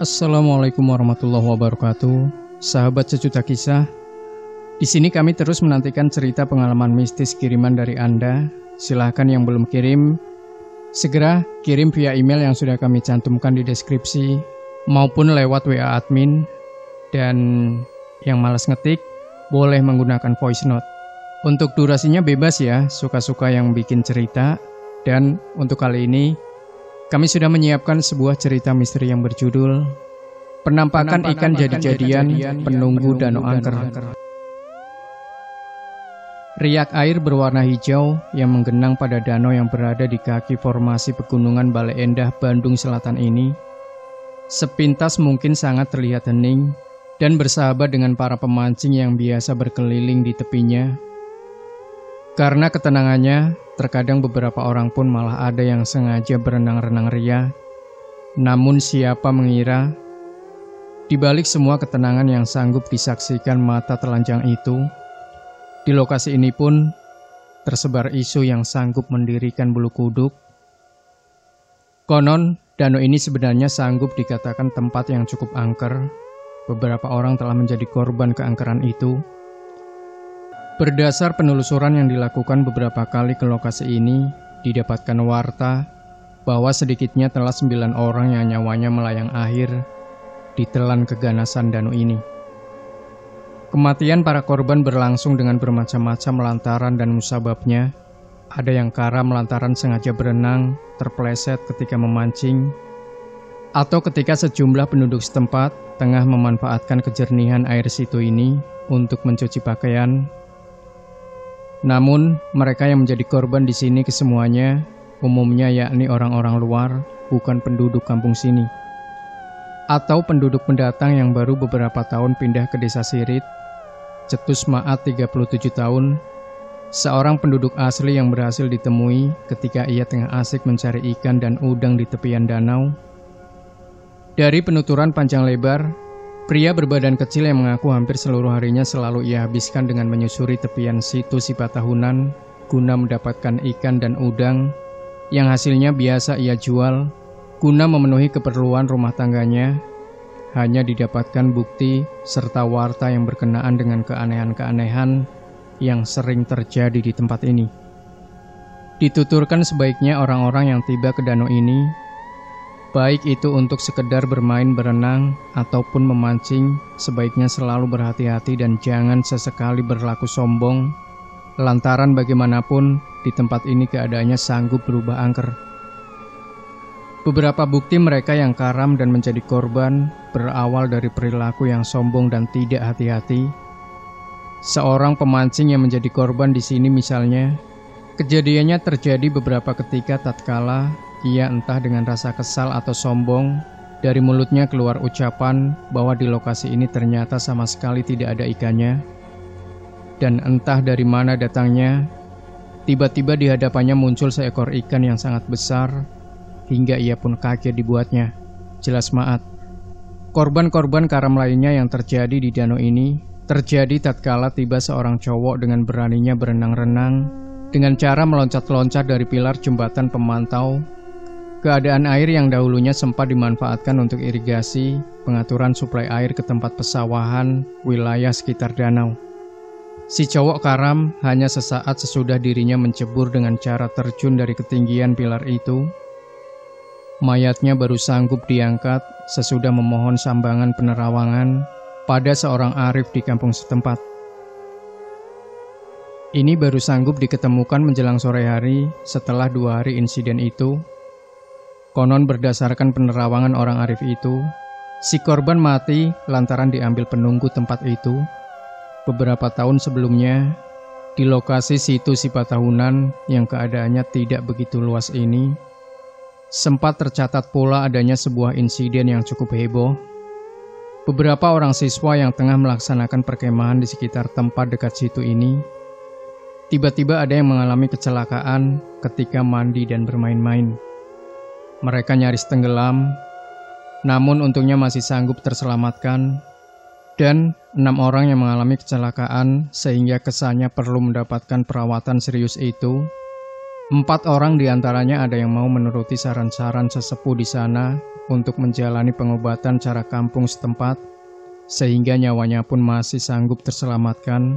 Assalamualaikum warahmatullahi wabarakatuh. Sahabat sejuta kisah, di sini kami terus menantikan cerita pengalaman mistis kiriman dari Anda. Silahkan yang belum kirim, segera kirim via email yang sudah kami cantumkan di deskripsi maupun lewat WA admin. Dan yang malas ngetik, boleh menggunakan voice note. Untuk durasinya bebas ya, suka-suka yang bikin cerita. Dan untuk kali ini, kami sudah menyiapkan sebuah cerita misteri yang berjudul Penampakan Ikan Jadi-Jadian Penunggu Danau Angker. Riak air berwarna hijau yang menggenang pada danau yang berada di kaki formasi pegunungan Bale Endah, Bandung Selatan ini sepintas mungkin sangat terlihat hening dan bersahabat dengan para pemancing yang biasa berkeliling di tepinya. Karena ketenangannya, terkadang beberapa orang pun malah ada yang sengaja berenang-renang ria. Namun siapa mengira, di balik semua ketenangan yang sanggup disaksikan mata telanjang itu, di lokasi ini pun tersebar isu yang sanggup mendirikan bulu kuduk. Konon, danau ini sebenarnya sanggup dikatakan tempat yang cukup angker. Beberapa orang telah menjadi korban keangkeran itu. Berdasar penelusuran yang dilakukan beberapa kali ke lokasi ini, didapatkan warta bahwa sedikitnya telah 9 orang yang nyawanya melayang akhir ditelan keganasan danau ini. Kematian para korban berlangsung dengan bermacam-macam lantaran dan musababnya. Ada yang karam lantaran sengaja berenang, terpeleset ketika memancing, atau ketika sejumlah penduduk setempat tengah memanfaatkan kejernihan air situ ini untuk mencuci pakaian. Namun, mereka yang menjadi korban di sini kesemuanya umumnya yakni orang-orang luar, bukan penduduk kampung sini. Atau penduduk pendatang yang baru beberapa tahun pindah ke desa Sirit. Cetus Maat 37 tahun, seorang penduduk asli yang berhasil ditemui ketika ia tengah asik mencari ikan dan udang di tepian danau. Dari penuturan panjang lebar, pria berbadan kecil yang mengaku hampir seluruh harinya selalu ia habiskan dengan menyusuri tepian situ Sipatahunan guna mendapatkan ikan dan udang yang hasilnya biasa ia jual guna memenuhi keperluan rumah tangganya. Hanya didapatkan bukti serta warta yang berkenaan dengan keanehan-keanehan yang sering terjadi di tempat ini. Dituturkan sebaiknya orang-orang yang tiba ke danau ini, baik itu untuk sekedar bermain berenang ataupun memancing, sebaiknya selalu berhati-hati dan jangan sesekali berlaku sombong, lantaran bagaimanapun di tempat ini keadaannya sanggup berubah angker. Beberapa bukti mereka yang karam dan menjadi korban berawal dari perilaku yang sombong dan tidak hati-hati. Seorang pemancing yang menjadi korban di sini misalnya, kejadiannya terjadi beberapa ketika tatkala ia entah dengan rasa kesal atau sombong, dari mulutnya keluar ucapan bahwa di lokasi ini ternyata sama sekali tidak ada ikannya. Dan entah dari mana datangnya, tiba-tiba di hadapannya muncul seekor ikan yang sangat besar, hingga ia pun kaget dibuatnya. Jelas Maat. Korban-korban karam lainnya yang terjadi di danau ini, terjadi tatkala tiba seorang cowok dengan beraninya berenang-renang, dengan cara meloncat-loncat dari pilar jembatan pemantau. Keadaan air yang dahulunya sempat dimanfaatkan untuk irigasi, pengaturan suplai air ke tempat pesawahan, wilayah sekitar danau. Si cowok karam hanya sesaat sesudah dirinya mencebur dengan cara terjun dari ketinggian pilar itu. Mayatnya baru sanggup diangkat sesudah memohon sambangan penerawangan pada seorang arif di kampung setempat. Ini baru sanggup diketemukan menjelang sore hari setelah 2 hari insiden itu. Konon berdasarkan penerawangan orang arif itu, si korban mati lantaran diambil penunggu tempat itu. Beberapa tahun sebelumnya, di lokasi situ Sipatahunan yang keadaannya tidak begitu luas ini, sempat tercatat pula adanya sebuah insiden yang cukup heboh. Beberapa orang siswa yang tengah melaksanakan perkemahan di sekitar tempat dekat situ ini, tiba-tiba ada yang mengalami kecelakaan ketika mandi dan bermain-main. Mereka nyaris tenggelam, namun untungnya masih sanggup terselamatkan. Dan 6 orang yang mengalami kecelakaan sehingga kesannya perlu mendapatkan perawatan serius itu 4 orang diantaranya ada yang mau menuruti saran-saran sesepuh di sana untuk menjalani pengobatan cara kampung setempat, sehingga nyawanya pun masih sanggup terselamatkan.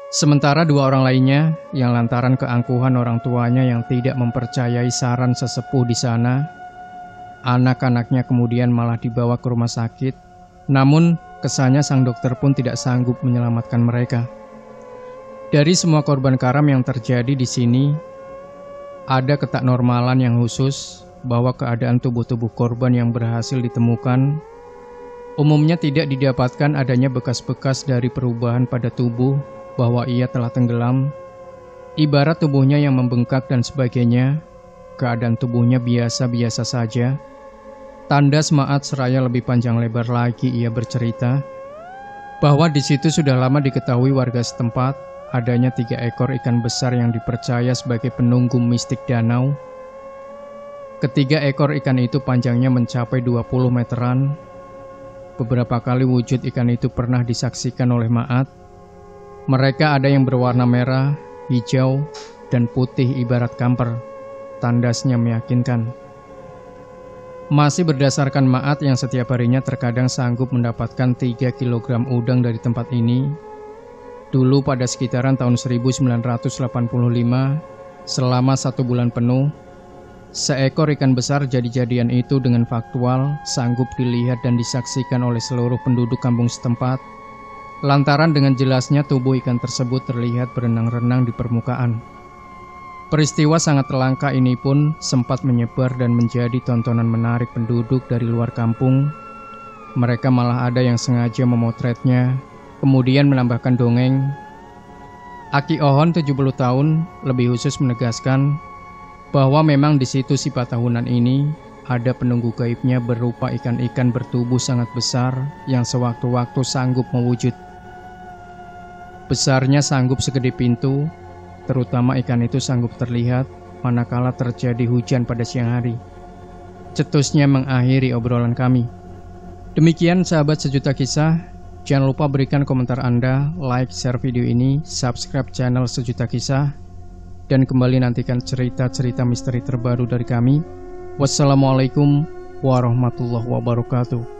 Sementara 2 orang lainnya yang lantaran keangkuhan orang tuanya yang tidak mempercayai saran sesepuh di sana, anak-anaknya kemudian malah dibawa ke rumah sakit. Namun kesannya sang dokter pun tidak sanggup menyelamatkan mereka. Dari semua korban karam yang terjadi di sini, ada ketaknormalan yang khusus bahwa keadaan tubuh-tubuh korban yang berhasil ditemukan umumnya tidak didapatkan adanya bekas-bekas dari perubahan pada tubuh, bahwa ia telah tenggelam, ibarat tubuhnya yang membengkak dan sebagainya. Keadaan tubuhnya biasa-biasa saja. Tanda semangat seraya lebih panjang lebar lagi ia bercerita bahwa di situ sudah lama diketahui warga setempat adanya 3 ekor ikan besar yang dipercaya sebagai penunggu mistik danau. Ketiga ekor ikan itu panjangnya mencapai 20 meteran. Beberapa kali wujud ikan itu pernah disaksikan oleh Maat. Mereka ada yang berwarna merah, hijau, dan putih ibarat kamper. Tandasnya meyakinkan. Masih berdasarkan Maat yang setiap harinya terkadang sanggup mendapatkan 3 kg udang dari tempat ini. Dulu pada sekitaran tahun 1985, selama 1 bulan penuh, seekor ikan besar jadi-jadian itu dengan faktual sanggup dilihat dan disaksikan oleh seluruh penduduk kampung setempat, lantaran dengan jelasnya tubuh ikan tersebut terlihat berenang-renang di permukaan. Peristiwa sangat langka ini pun sempat menyebar dan menjadi tontonan menarik penduduk dari luar kampung. Mereka malah ada yang sengaja memotretnya, kemudian menambahkan dongeng. Aki Ohon 70 tahun lebih khusus menegaskan bahwa memang di situs Sipa tahunan ini ada penunggu gaibnya berupa ikan-ikan bertubuh sangat besar yang sewaktu-waktu sanggup mewujud. Besarnya sanggup segede pintu, terutama ikan itu sanggup terlihat manakala terjadi hujan pada siang hari. Cetusnya mengakhiri obrolan kami. Demikian sahabat Sejuta Kisah. Jangan lupa berikan komentar Anda, like, share video ini, subscribe channel Sejuta Kisah, dan kembali nantikan cerita-cerita misteri terbaru dari kami. Wassalamualaikum warahmatullahi wabarakatuh.